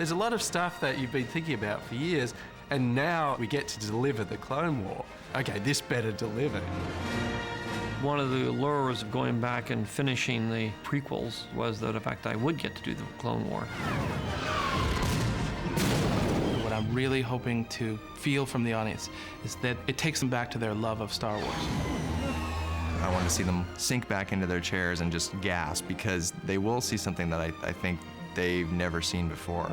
There's a lot of stuff that you've been thinking about for years, and now we get to deliver the Clone War. Okay, this better deliver. One of the allures of going back and finishing the prequels was that, in fact, I would get to do the Clone War. What I'm really hoping to feel from the audience is that it takes them back to their love of Star Wars. I want to see them sink back into their chairs and just gasp, because they will see something that I think they've never seen before.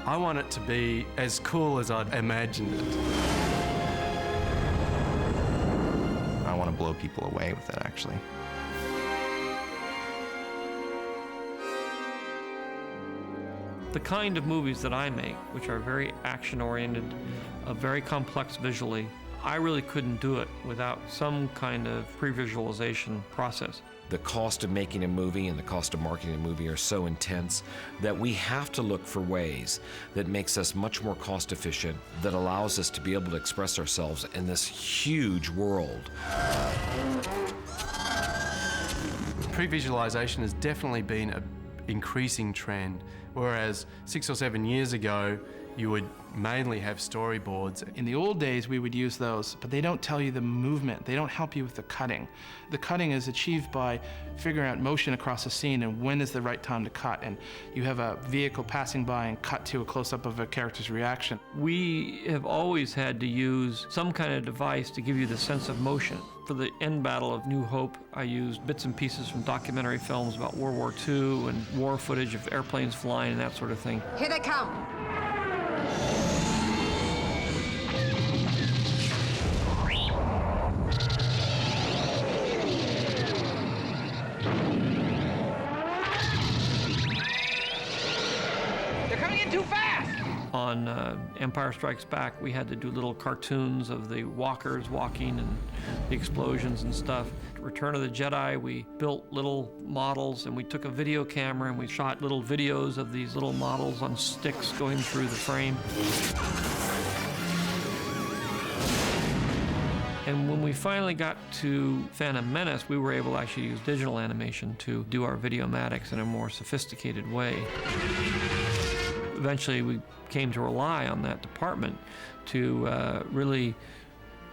I want it to be as cool as I'd imagined it. I want to blow people away with it, actually. The kind of movies that I make, which are very action-oriented, very complex visually, I really couldn't do it without some kind of pre-visualization process. The cost of making a movie and the cost of marketing a movie are so intense that we have to look for ways that makes us much more cost efficient, that allows us to be able to express ourselves in this huge world. Pre-visualization has definitely been an increasing trend, whereas 6 or 7 years ago, you would mainly have storyboards. In the old days, we would use those, but they don't tell you the movement. They don't help you with the cutting. The cutting is achieved by figuring out motion across a scene and when is the right time to cut. And you have a vehicle passing by and cut to a close-up of a character's reaction. We have always had to use some kind of device to give you the sense of motion. For the end battle of New Hope, I used bits and pieces from documentary films about World War II and war footage of airplanes flying and that sort of thing. Here they come. On Empire Strikes Back, we had to do little cartoons of the walkers walking and the explosions and stuff. Return of the Jedi, we built little models and we took a video camera and we shot little videos of these little models on sticks going through the frame. And when we finally got to Phantom Menace, we were able to actually use digital animation to do our videomatics in a more sophisticated way. Eventually, we came to rely on that department to really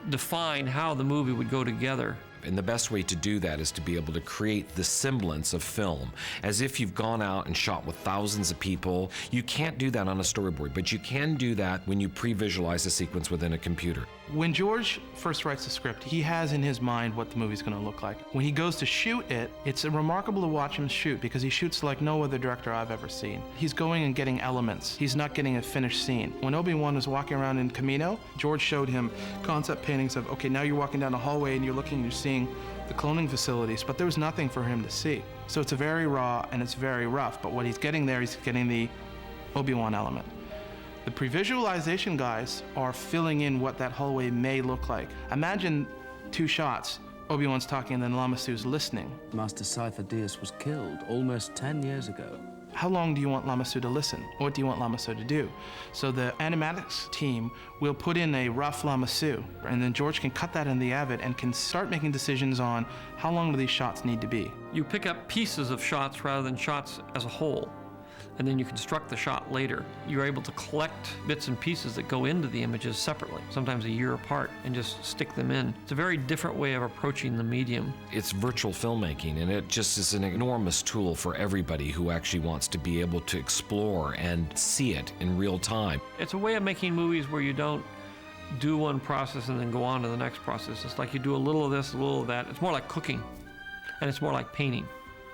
define how the movie would go together. And the best way to do that is to be able to create the semblance of film, as if you've gone out and shot with thousands of people. You can't do that on a storyboard, but you can do that when you pre-visualize a sequence within a computer. When George first writes the script, he has in his mind what the movie's going to look like. When he goes to shoot it, it's remarkable to watch him shoot because he shoots like no other director I've ever seen. He's going and getting elements. He's not getting a finished scene. When Obi-Wan was walking around in Camino, George showed him concept paintings of, okay, now you're walking down a hallway and you're looking and you're seeing the cloning facilities, but there was nothing for him to see. So it's very raw and it's very rough, but what he's getting there, he's getting the Obi-Wan element. The pre-visualization guys are filling in what that hallway may look like. Imagine 2 shots, Obi-Wan's talking and then Lama Su's listening. Master Scyther Dyas was killed almost 10 years ago. How long do you want Lama Su to listen? What do you want Lama Su to do? So the animatics team will put in a rough Lama Su, and then George can cut that in the Avid and can start making decisions on how long do these shots need to be. You pick up pieces of shots rather than shots as a whole, and then you construct the shot later. You're able to collect bits and pieces that go into the images separately, sometimes a year apart, and just stick them in. It's a very different way of approaching the medium. It's virtual filmmaking, and it just is an enormous tool for everybody who actually wants to be able to explore and see it in real time. It's a way of making movies where you don't do one process and then go on to the next process. It's like you do a little of this, a little of that. It's more like cooking, and it's more like painting.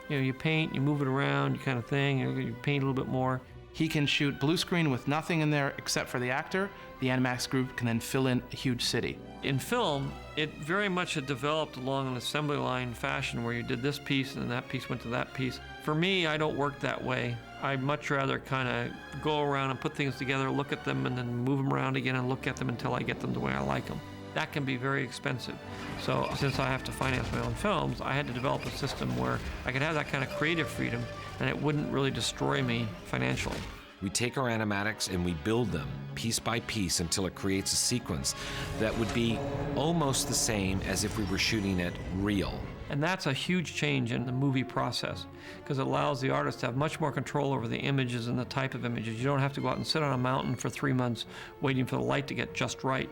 You know, you paint, you move it around, you kind of thing, you paint a little bit more. He can shoot blue screen with nothing in there except for the actor. The Animax group can then fill in a huge city. In film, it very much had developed along an assembly line fashion where you did this piece and then that piece went to that piece. For me, I don't work that way. I'd much rather kind of go around and put things together, look at them, and then move them around again and look at them until I get them the way I like them. That can be very expensive. So since I have to finance my own films, I had to develop a system where I could have that kind of creative freedom and it wouldn't really destroy me financially. We take our animatics and we build them piece by piece until it creates a sequence that would be almost the same as if we were shooting it real. And that's a huge change in the movie process, because it allows the artist to have much more control over the images and the type of images. You don't have to go out and sit on a mountain for 3 months waiting for the light to get just right.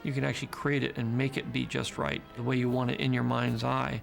You can actually create it and make it be just right, the way you want it in your mind's eye.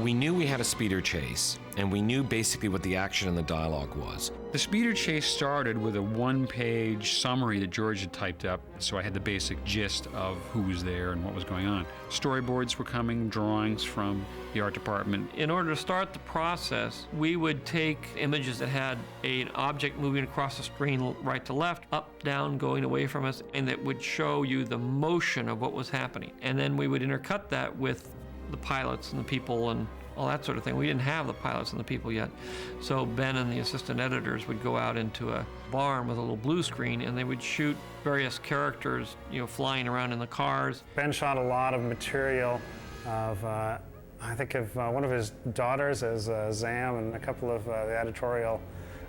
We knew we had a speeder chase, and we knew basically what the action and the dialogue was. The speeder chase started with a one-page summary that George had typed up, so I had the basic gist of who was there and what was going on. Storyboards were coming, drawings from the art department. In order to start the process, we would take images that had an object moving across the screen right to left, up, down, going away from us, and that would show you the motion of what was happening. And then we would intercut that with the pilots and the people and all that sort of thing. We didn't have the pilots and the people yet. So Ben and the assistant editors would go out into a barn with a little blue screen, and they would shoot various characters, flying around in the cars. Ben shot a lot of material of, I think of one of his daughters as Zam, and a couple of the editorial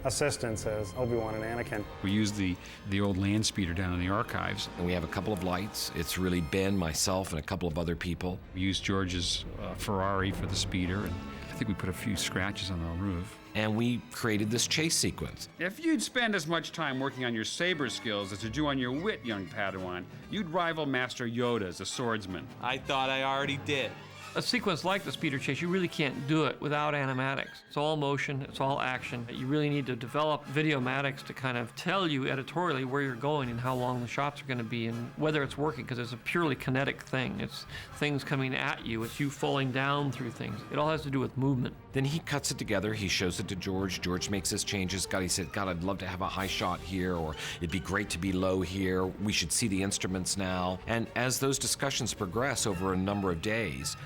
assistants as Obi-Wan and Anakin. We used the old land speeder down in the archives. And we have a couple of lights. It's really Ben, myself, and a couple of other people. We used George's Ferrari for the speeder, and I think we put a few scratches on the roof. And we created this chase sequence. If you'd spend as much time working on your saber skills as you do on your wit, young Padawan, you'd rival Master Yoda as a swordsman. I thought I already did. A sequence like the speeder chase, you really can't do it without animatics. It's all motion, it's all action. You really need to develop videomatics to kind of tell you editorially where you're going and how long the shots are going to be and whether it's working, because it's a purely kinetic thing. It's things coming at you, it's you falling down through things. It all has to do with movement. Then he cuts it together, he shows it to George. George makes his changes. He said, God, I'd love to have a high shot here, or it'd be great to be low here. We should see the instruments now. And as those discussions progress over a number of days,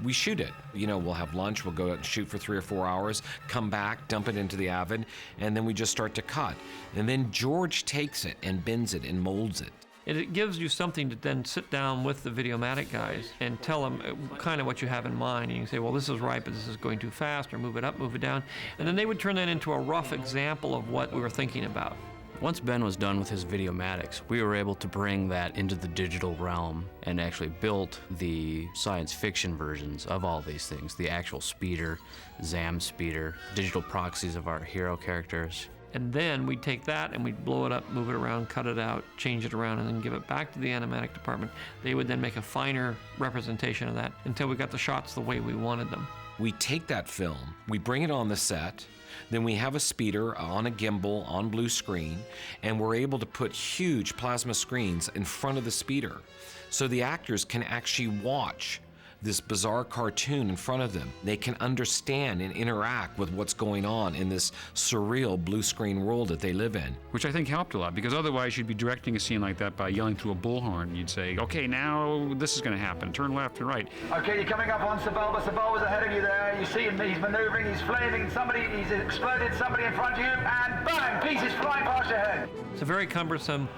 we shoot it. We'll have lunch, we'll go out and shoot for 3 or 4 hours, come back, dump it into the Avid, and then we just start to cut. And then George takes it and bends it and molds it. It gives you something to then sit down with the Videomatic guys and tell them kind of what you have in mind. And you can say, well, this is right, but this is going too fast, or move it up, move it down. And then they would turn that into a rough example of what we were thinking about. Once Ben was done with his Videomatics, we were able to bring that into the digital realm and actually built the science fiction versions of all these things. The actual speeder, Zam speeder, digital proxies of our hero characters. And then we'd take that and we'd blow it up, move it around, cut it out, change it around, and then give it back to the animatic department. They would then make a finer representation of that until we got the shots the way we wanted them. We take that film, we bring it on the set, then we have a speeder on a gimbal on blue screen, and we're able to put huge plasma screens in front of the speeder so the actors can actually watch this bizarre cartoon in front of them. They can understand and interact with what's going on in this surreal blue screen world that they live in. Which I think helped a lot, because otherwise you'd be directing a scene like that by yelling through a bullhorn. You'd say, okay, now this is going to happen. Turn left and right. Okay, you're coming up on Sebulba. Sebulba's ahead of you there. You see him, he's maneuvering, he's flaming, he's exploded somebody in front of you, and bang, pieces flying past your head. It's a very cumbersome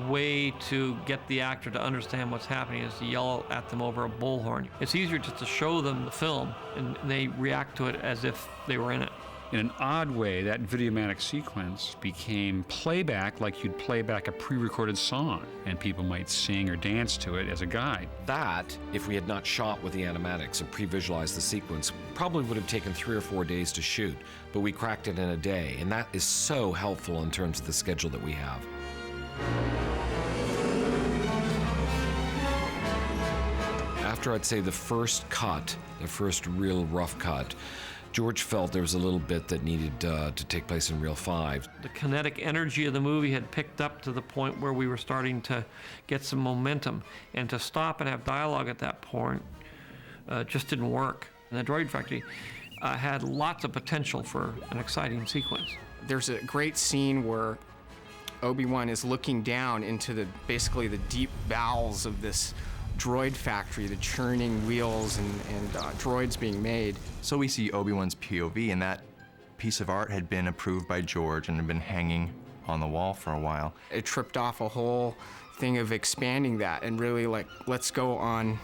way to get the actor to understand what's happening is to yell at them over a bullhorn. It's easier just to show them the film and they react to it as if they were in it. In an odd way, that Videomatic sequence became playback, like you'd play back a pre-recorded song, and people might sing or dance to it as a guide. That, if we had not shot with the animatics and pre-visualized the sequence, probably would have taken 3 or 4 days to shoot, but we cracked it in a day, and that is so helpful in terms of the schedule that we have. After I'd say the first cut, the first real rough cut, George felt there was a little bit that needed to take place in Reel 5. The kinetic energy of the movie had picked up to the point where we were starting to get some momentum, and to stop and have dialogue at that point just didn't work. And the Droid Factory had lots of potential for an exciting sequence. There's a great scene where Obi-Wan is looking down into basically the deep bowels of this droid factory, the churning wheels and droids being made. So we see Obi-Wan's POV, and that piece of art had been approved by George and had been hanging on the wall for a while. It tripped off a whole thing of expanding that and really let's go on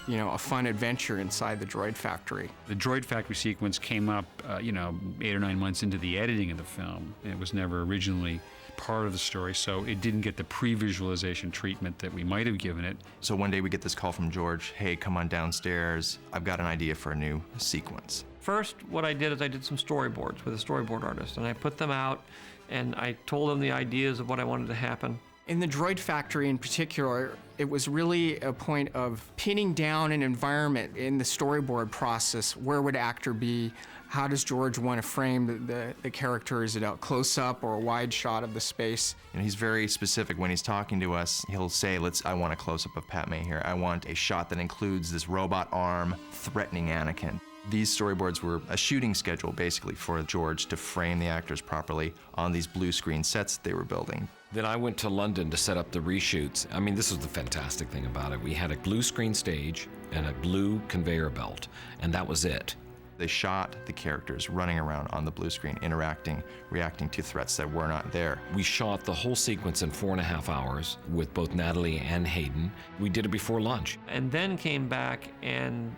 you know, a fun adventure inside the droid factory. The droid factory sequence came up, 8 or 9 months into the editing of the film. It was never originally part of the story, so it didn't get the pre-visualization treatment that we might have given it. So one day we get this call from George, hey, come on downstairs. I've got an idea for a new sequence. First, what I did is I did some storyboards with a storyboard artist, and I put them out, and I told them the ideas of what I wanted to happen. In the droid factory in particular, it was really a point of pinning down an environment in the storyboard process. Where would actor be? How does George want to frame the character? Is it a close-up or a wide shot of the space? And he's very specific when he's talking to us. He'll say, I want a close-up of Padme here. I want a shot that includes this robot arm threatening Anakin. These storyboards were a shooting schedule, basically, for George to frame the actors properly on these blue screen sets that they were building. Then I went to London to set up the reshoots. I mean, this was the fantastic thing about it. We had a blue screen stage and a blue conveyor belt, and that was it. They shot the characters running around on the blue screen, interacting, reacting to threats that were not there. We shot the whole sequence in 4.5 hours with both Natalie and Hayden. We did it before lunch. And then came back and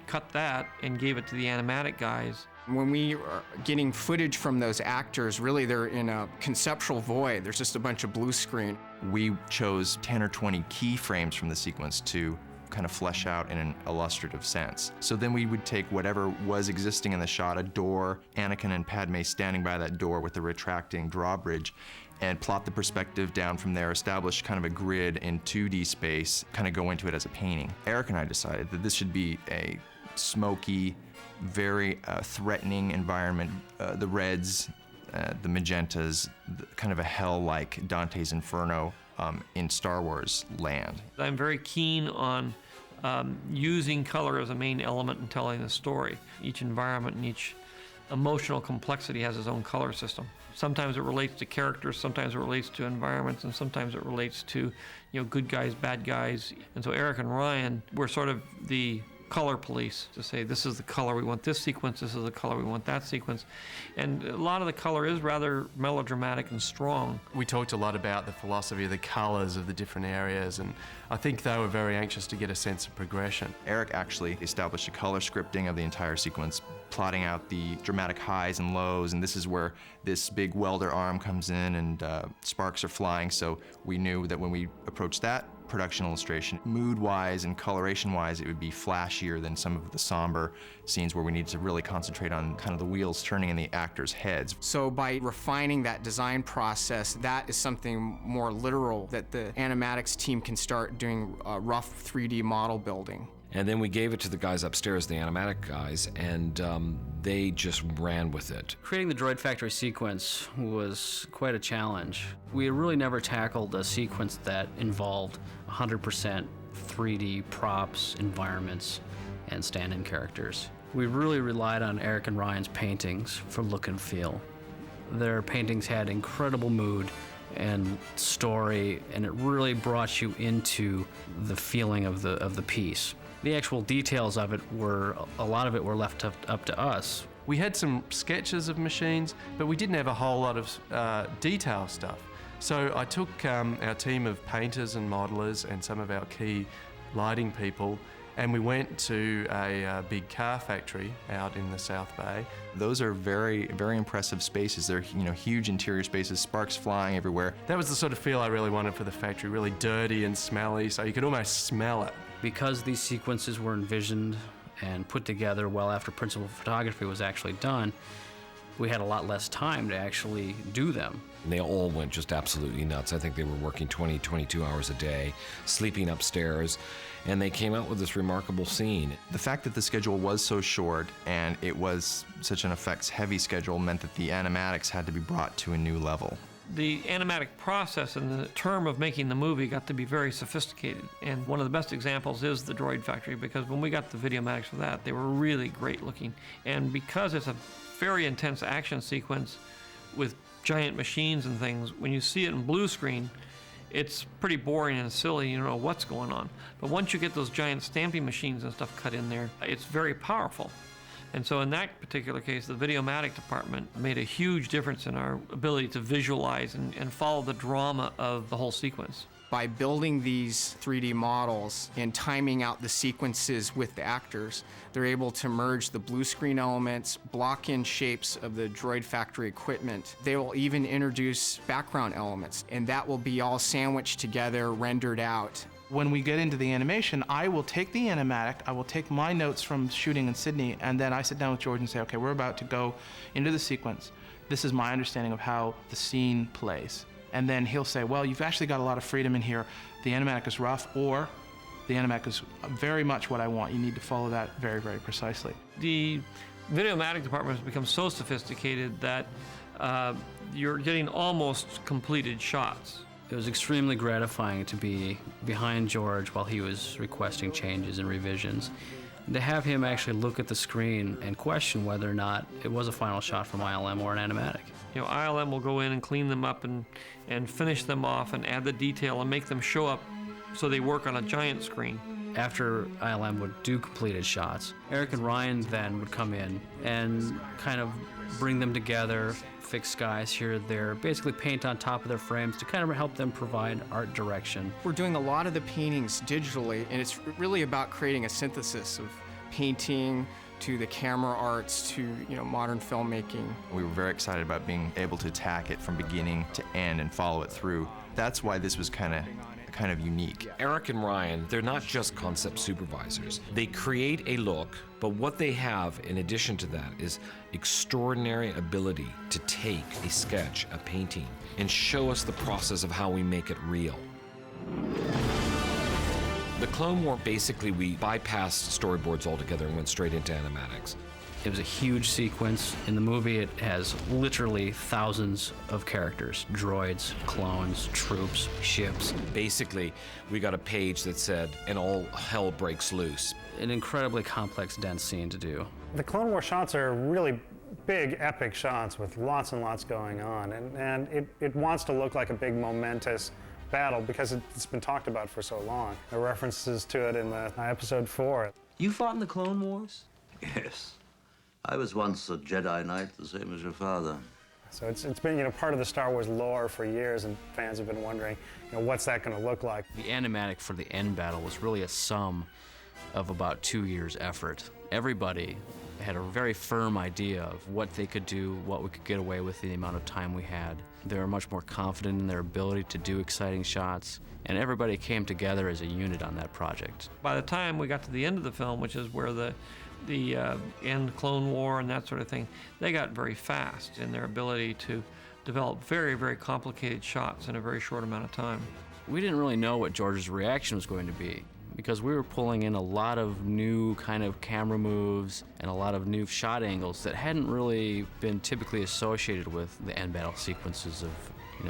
cut that and gave it to the animatic guys. When we are getting footage from those actors, really they're in a conceptual void. There's just a bunch of blue screen. We chose 10 or 20 keyframes from the sequence to kind of flesh out in an illustrative sense. So then we would take whatever was existing in the shot, a door, Anakin and Padme standing by that door with the retracting drawbridge, and plot the perspective down from there, establish kind of a grid in 2D space, kind of go into it as a painting. Eric and I decided that this should be a smoky, very threatening environment. The reds, the magentas, kind of a hell like Dante's Inferno in Star Wars land. I'm very keen on using color as a main element in telling the story. Each environment and each emotional complexity has its own color system. Sometimes it relates to characters, sometimes it relates to environments, and sometimes it relates to, good guys, bad guys. And so Eric and Ryan were sort of the color police to say, this is the color we want this sequence, this is the color we want that sequence. And a lot of the color is rather melodramatic and strong. We talked a lot about the philosophy of the colors of the different areas, and I think they were very anxious to get a sense of progression. Eric actually established a color scripting of the entire sequence, plotting out the dramatic highs and lows, and this is where this big welder arm comes in and sparks are flying, so we knew that when we approached that production illustration, mood-wise and coloration-wise, it would be flashier than some of the somber scenes where we needed to really concentrate on kind of the wheels turning in the actors' heads. So by refining that design process, that is something more literal that the animatics team can start doing rough 3D model building. And then we gave it to the guys upstairs, the animatic guys, and they just ran with it. Creating the Droid Factory sequence was quite a challenge. We had really never tackled a sequence that involved 100% 3D props, environments, and stand-in characters. We really relied on Eric and Ryan's paintings for look and feel. Their paintings had incredible mood and story, and it really brought you into the feeling of the piece. The actual details of it a lot of it were left up to us. We had some sketches of machines, but we didn't have a whole lot of detail stuff. So I took our team of painters and modelers and some of our key lighting people, and we went to a big car factory out in the South Bay. Those are very, very impressive spaces. They're huge interior spaces, sparks flying everywhere. That was the sort of feel I really wanted for the factory, really dirty and smelly, so you could almost smell it. Because these sequences were envisioned and put together well after principal photography was actually done, we had a lot less time to actually do them. And they all went just absolutely nuts. I think they were working 20, 22 hours a day, sleeping upstairs, and they came out with this remarkable scene. The fact that the schedule was so short and it was such an effects-heavy schedule meant that the animatics had to be brought to a new level. The animatic process and the term of making the movie got to be very sophisticated. And one of the best examples is the Droid Factory, because when we got the Videomatics for that, they were really great looking. And because it's a very intense action sequence with giant machines and things, when you see it in blue screen, it's pretty boring and silly, you don't know what's going on. But once you get those giant stamping machines and stuff cut in there, it's very powerful. And so in that particular case, the Videomatic department made a huge difference in our ability to visualize and follow the drama of the whole sequence. By building these 3D models and timing out the sequences with the actors, they're able to merge the blue screen elements, block in shapes of the Droid Factory equipment. They will even introduce background elements, and that will be all sandwiched together, rendered out. When we get into the animation, I will take the animatic, I will take my notes from shooting in Sydney, and then I sit down with George and say, okay, we're about to go into the sequence. This is my understanding of how the scene plays. And then he'll say, well, you've actually got a lot of freedom in here. The animatic is rough, or the animatic is very much what I want. You need to follow that very, very precisely. The Videomatic department has become so sophisticated that you're getting almost completed shots. It was extremely gratifying to be behind George while he was requesting changes and revisions. To have him actually look at the screen and question whether or not it was a final shot from ILM or an animatic. You know, ILM will go in and clean them up and finish them off and add the detail and make them show up so they work on a giant screen. After ILM would do completed shots, Eric and Ryan then would come in and kind of bring them together, fix skies here or there, basically paint on top of their frames to kind of help them provide art direction. We're doing a lot of the paintings digitally, and it's really about creating a synthesis of painting to the camera arts to modern filmmaking. We were very excited about being able to attack it from beginning to end and follow it through. That's why this was kind of unique. Eric and Ryan, they're not just concept supervisors. They create a look, but what they have in addition to that is extraordinary ability to take a sketch, a painting, and show us the process of how we make it real. The Clone War, basically, we bypassed storyboards altogether and went straight into animatics. It was a huge sequence. In the movie, it has literally thousands of characters, droids, clones, troops, ships. Basically, we got a page that said, and all hell breaks loose. An incredibly complex, dense scene to do. The Clone War shots are really big, epic shots with lots and lots going on, and it wants to look like a big, momentous battle because it's been talked about for so long. There are references to it in the episode 4. You fought in the Clone Wars? Yes. I was once a Jedi Knight, the same as your father. So it's been part of the Star Wars lore for years, and fans have been wondering, what's that going to look like? The animatic for the end battle was really a sum of about 2 years' effort. Everybody had a very firm idea of what they could do, what we could get away with the amount of time we had. They were much more confident in their ability to do exciting shots, and everybody came together as a unit on that project. By the time we got to the end of the film, which is where the end Clone War and that sort of thing, they got very fast in their ability to develop very, very complicated shots in a very short amount of time. We didn't really know what George's reaction was going to be because we were pulling in a lot of new kind of camera moves and a lot of new shot angles that hadn't really been typically associated with the end battle sequences of,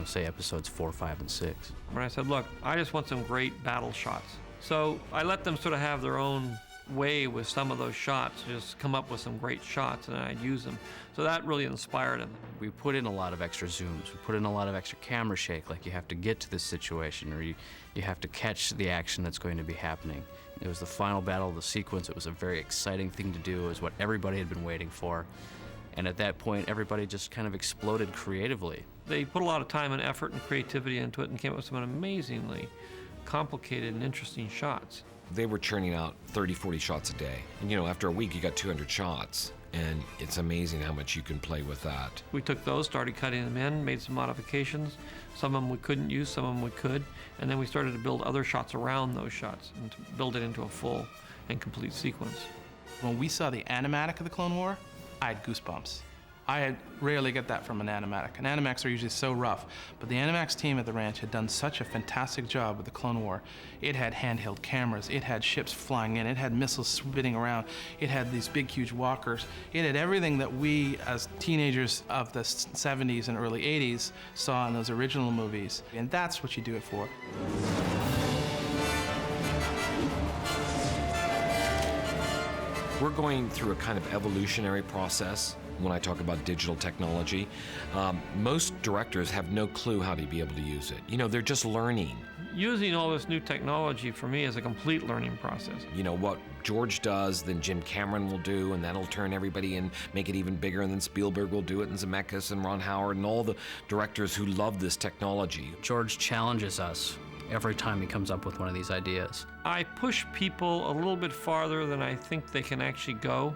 say episodes 4, 5, and 6. When I said, look, I just want some great battle shots. So I let them sort of have their own way with some of those shots, just come up with some great shots and I'd use them. So that really inspired him. We put in a lot of extra zooms. We put in a lot of extra camera shake, like you have to get to this situation or you have to catch the action that's going to be happening. It was the final battle of the sequence. It was a very exciting thing to do. It was what everybody had been waiting for. And at that point, everybody just kind of exploded creatively. They put a lot of time and effort and creativity into it and came up with some amazingly complicated and interesting shots. They were churning out 30, 40 shots a day. And after a week, you got 200 shots. And it's amazing how much you can play with that. We took those, started cutting them in, made some modifications. Some of them we couldn't use, some of them we could. And then we started to build other shots around those shots and to build it into a full and complete sequence. When we saw the animatic of the Clone War, I had goosebumps. I rarely get that from an animatic. And animatics are usually so rough, but the animatics team at the ranch had done such a fantastic job with the Clone War. It had handheld cameras, it had ships flying in, it had missiles spinning around, it had these big, huge walkers. It had everything that we, as teenagers of the 70s and early 80s, saw in those original movies. And that's what you do it for. We're going through a kind of evolutionary process when I talk about digital technology. Most directors have no clue how to be able to use it. They're just learning. Using all this new technology for me is a complete learning process. What George does, then Jim Cameron will do, and that'll turn everybody in, make it even bigger, and then Spielberg will do it, and Zemeckis and Ron Howard and all the directors who love this technology. George challenges us every time he comes up with one of these ideas. I push people a little bit farther than I think they can actually go,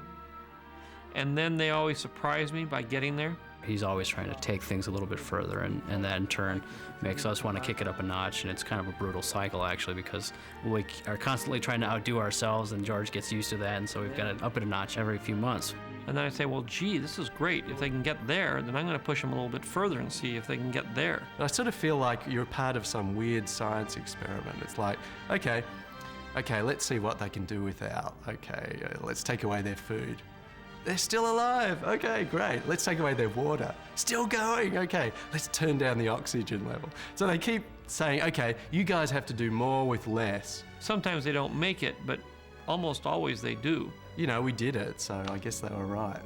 and then they always surprise me by getting there. He's always trying to take things a little bit further, and that in turn makes us want to kick it up a notch, and it's kind of a brutal cycle, actually, because we are constantly trying to outdo ourselves, and George gets used to that, and so we've got to up it a notch every few months. And then I say, well, gee, this is great. If they can get there, then I'm going to push them a little bit further and see if they can get there. I sort of feel like you're part of some weird science experiment. It's like, okay, let's see what they can do without. Okay, let's take away their food. They're still alive. Okay, great. Let's take away their water. Still going. Okay, let's turn down the oxygen level. So they keep saying, okay, you guys have to do more with less. Sometimes they don't make it, but almost always they do. You know, we did it, so I guess they were right.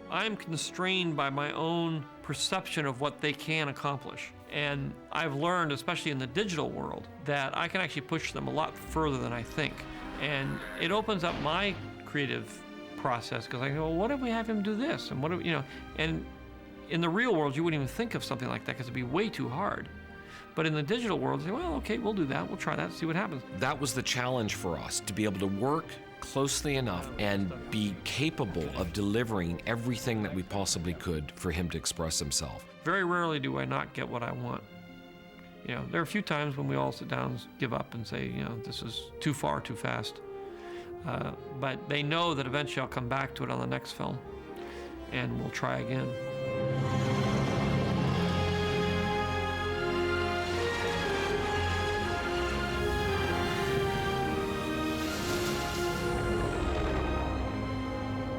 I'm constrained by my own perception of what they can accomplish. And I've learned, especially in the digital world, that I can actually push them a lot further than I think. And it opens up my creative process, because I go, well, what if we have him do this? And what if, you know, and in the real world, you wouldn't even think of something like that because it'd be way too hard. But in the digital world, you say, well, okay, we'll do that. We'll try that, see what happens. That was the challenge for us, to be able to work closely enough and be capable of delivering everything that we possibly could for him to express himself. Very rarely do I not get what I want. You know, there are a few times when we all sit down and give up and say, you know, this is too far, too fast. But they know that eventually I'll come back to it on the next film, and we'll try again.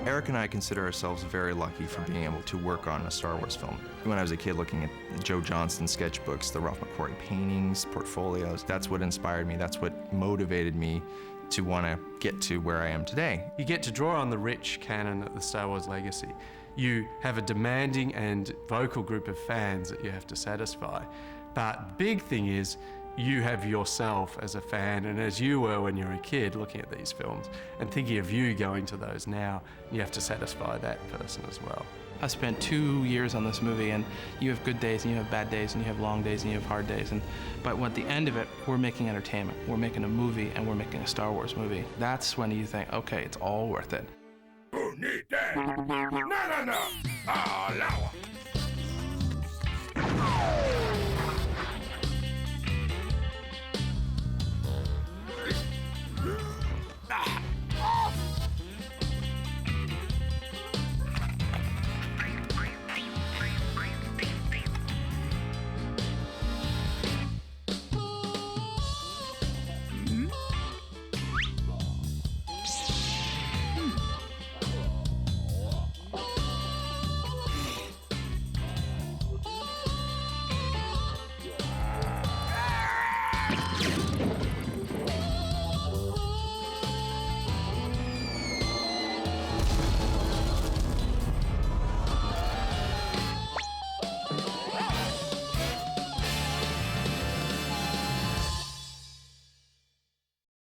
Eric and I consider ourselves very lucky for being able to work on a Star Wars film. When I was a kid looking at Joe Johnston sketchbooks, the Ralph McQuarrie paintings, portfolios, that's what inspired me, that's what motivated me to want to get to where I am today. You get to draw on the rich canon of the Star Wars legacy. You have a demanding and vocal group of fans that you have to satisfy. But the big thing is, you have yourself as a fan, and as you were when you were a kid looking at these films and thinking of you going to those now, you have to satisfy that person as well. I spent 2 years on this movie, and you have good days and you have bad days and you have long days and you have hard days, but at the end of it, we're making entertainment. We're making a movie, and we're making a Star Wars movie. That's when you think, okay, it's all worth it. Who need that? No.